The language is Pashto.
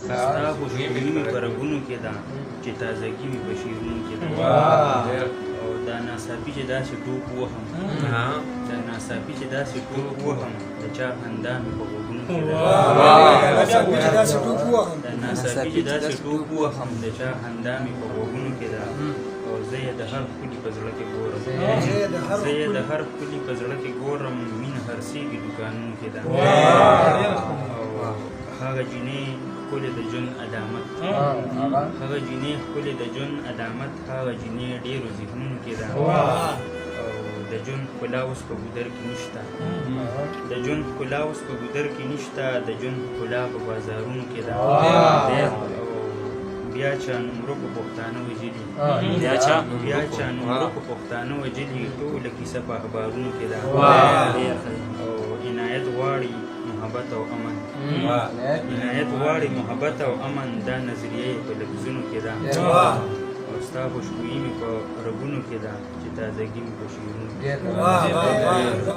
ستا خوشبويي مې په رګونو کې ده چې تازګي مې په شعرونو کې ده او دا ناڅاپي چې داسې ټوپ وهم دا ناڅاپي چې داسې ټوپ وهم د چا خندا مې په غوږونو کې ده دا ناڅاپي چې داسې ټوپ وهم د چا خندا مې په غوږونو کې ده او زه یې د هر ښکلي په زړه کې ګورم زه یې د هر ښکلي په زړه کې ګورم مینه هرڅېږي دوکانونو کې ده او هغه جینۍ ښکلې د ژوند علامت هغه جینۍ ښکلې د ژوند علامت هغه جینۍ ډېرو ذهنونو کې ده او د ژوند ښکلا اوس په ګودر کې نشته د ژوند ښکلا اوس په ګودر کې نشته د ژوند ښکلا په بازارونو کې ده بیا چا نومرو په پښتانه وجلي بیا چا نومرو په پښتانه وجلي ټوله کیسه په اخبارونو کې ده او عنایت غواړي محبت او امن عنایت غواړي محبت او امن دا نظریه په لفظونو کې ده او ستا خوشبويي مې په رګونو کې ده چې تازګي مې په شعرونو کې ده